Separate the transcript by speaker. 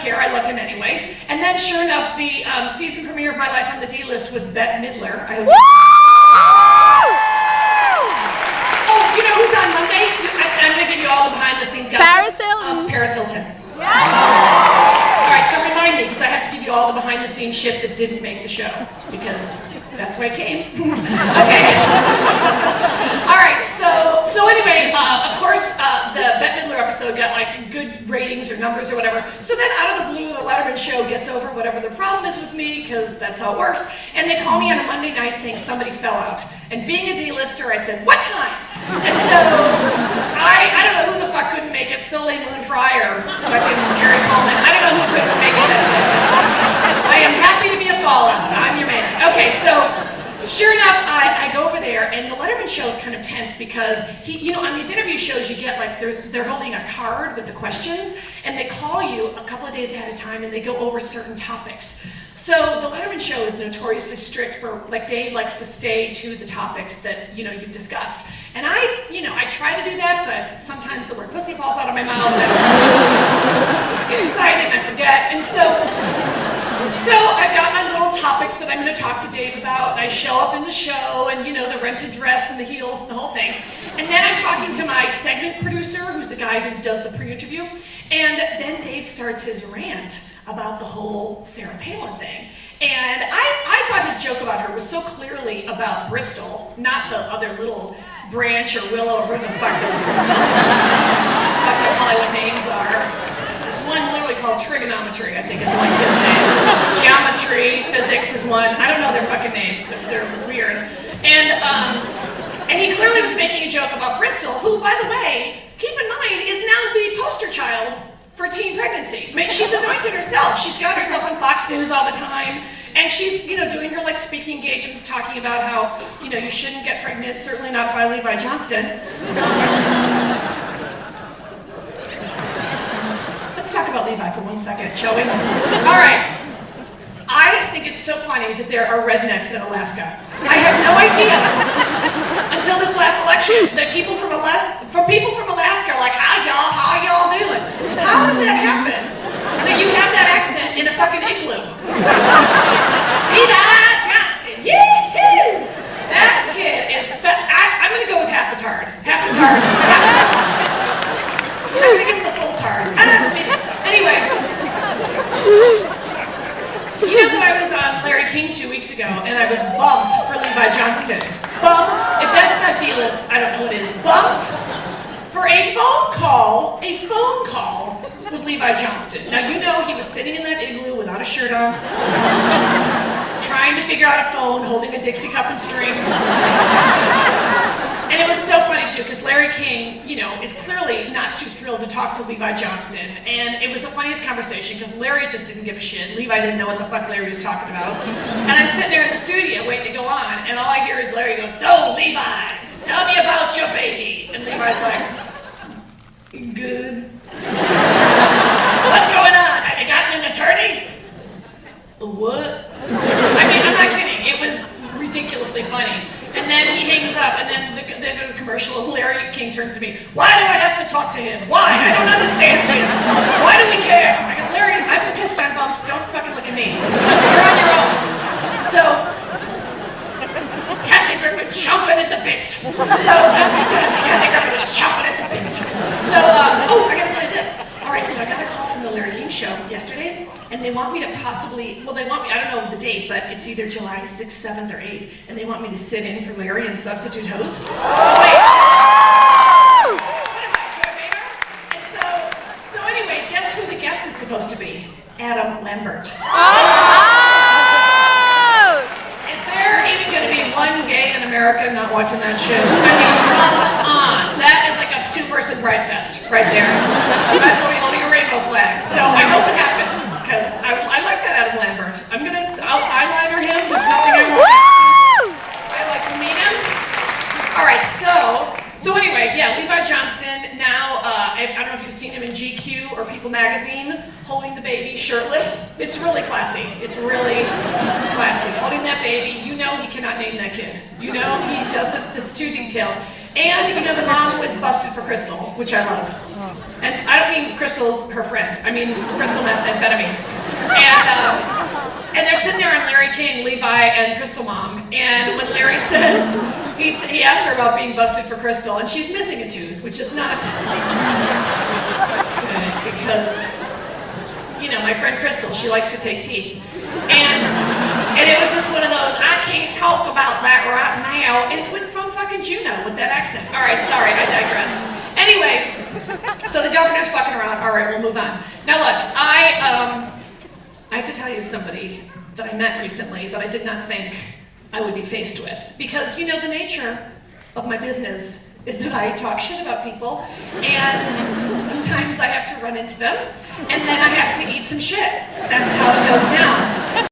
Speaker 1: don't care. I love him anyway. And then, sure enough, the season premiere of My Life on the D-List with Bette Midler. I hope. Oh, you know who's on Monday? I'm going to give you all the behind-the-scenes guys.
Speaker 2: Paris Hilton.
Speaker 1: Paris Hilton. All right, so remind me, because I have to give you all the behind-the-scenes shit that didn't make the show, because that's why I came. Okay. All right, so anyway, of course, the Bette Midler episode got like good ratings or numbers or whatever. So then out of the blue, the Letterman show gets over whatever the problem is with me, because that's how it works. And they call me on a Monday night saying somebody fell out. And being a D-lister, I said, what time? And so I don't know who the fuck couldn't make it. Soleil Moon Fryer, fucking Gary Coleman. I don't know who couldn't make it. I am happy to be a fallout. I'm your man. Okay, so sure enough, I go over there, and the Letterman show is kind of tense because on these interview shows you get like they're holding a card with the questions, and they call you a couple of days ahead of time, and they go over certain topics. So the Letterman show is notoriously strict for, like, Dave likes to stay to the topics that you've discussed, and I try to do that, but sometimes the word pussy falls out of my mouth, and I get excited and I forget, and so I've got my little topics that I'm going to talk to Dave about. I show up in the show and, the rented dress and the heels and the whole thing. And then I'm talking to my segment producer, who's the guy who does the pre-interview. And then Dave starts his rant about the whole Sarah Palin thing. And I thought his joke about her was so clearly about Bristol, not the other little Branch or Willow or who the fuck their Hollywood names are. One literally called trigonometry, I think is one kid's name. Geometry, physics is one. I don't know their fucking names. They're weird. And he clearly was making a joke about Bristol, who, by the way, keep in mind, is now the poster child for teen pregnancy. I mean, she's anointed herself. She's got herself on Fox News all the time. And she's, doing her like speaking engagements, talking about how, you shouldn't get pregnant, certainly not by Levi Johnston. Let's talk about Levi for 1 second, shall we? All right. I think it's so funny that there are rednecks in Alaska. I had no idea until this last election that people from Alaska are like, how y'all doing? How does that happen? That you have that accent in a fucking igloo? Levi Johnston, yee-hoo! That kid is, I'm gonna go with half a tard. Half a tard. I'm gonna give him the full tard. Anyway, you know that I was on Larry King 2 weeks ago, and I was bumped for Levi Johnston. Bumped, if that's not D-list, I don't know what it is. Bumped for a phone call with Levi Johnston. Now, he was sitting in that igloo without a shirt on, trying to figure out a phone, holding a Dixie cup and string. And it was so funny, too, because Larry King, is clearly not too thrilled to talk to Levi Johnston. And it was the funniest conversation, because Larry just didn't give a shit. Levi didn't know what the fuck Larry was talking about. And I'm sitting there in the studio waiting to go on, and all I hear is Larry going, so, Levi, tell me about your baby. And Levi's like, good. What's going on? Have you gotten an attorney? What? I mean, I'm not kidding. It was ridiculously funny. And then he hangs up, and then the commercial, Larry King turns to me, why do I have to talk to him? Why? I don't understand him. Why do we care? I go, Larry, I'm pissed, I'm bumped. Don't fucking look at me. You're on your own. So, Kathy Griffin chomping at the bit. So, as we said, Kathy Griffin is chomping at the bit. So, I gotta tell you this. All right, so I got a call from the Larry King show yesterday, and they want me to I don't know the date, but it's either July 6th, 7th, or 8th, and they want me to sit in for Larry and substitute host. Wait. And so anyway, guess who the guest is supposed to be? Adam Lambert. Is there even going to be one gay in America not watching that shit? I mean, come on. That is like a two-person pride fest right there. That's why we're holding a rainbow flag. So I hope it happens, because I like that Adam Lambert. I'll eyeliner him. There's nothing I won't. I'd like to meet him. All right, so anyway, yeah, Levi Johnston. Now, I don't know if you've seen him in GQ or People Magazine, holding the baby shirtless. It's really classy. It's really classy. Holding that baby, he cannot name that kid. He doesn't. It's too detailed. And, you know, the mom was busted for crystal, which I love. And I don't mean Crystal's her friend. I mean crystal methamphetamines. And they're sitting there on Larry King, Levi, and Crystal Mom. And when Larry says, he asks her about being busted for crystal, and she's missing a tooth, which is not good because, you know, my friend Crystal, she likes to take teeth. And it was just one of those, I can't talk about that right now. And it went from fucking Juneau with that accent. All right, sorry, I digress. Anyway, so the governor's fucking around. All right, we'll move on. Now look, I have to tell you somebody that I met recently that I did not think I would be faced with. Because, you know, the nature of my business is that I talk shit about people, and sometimes I have to run into them, and then I have to eat some shit. That's how it goes down.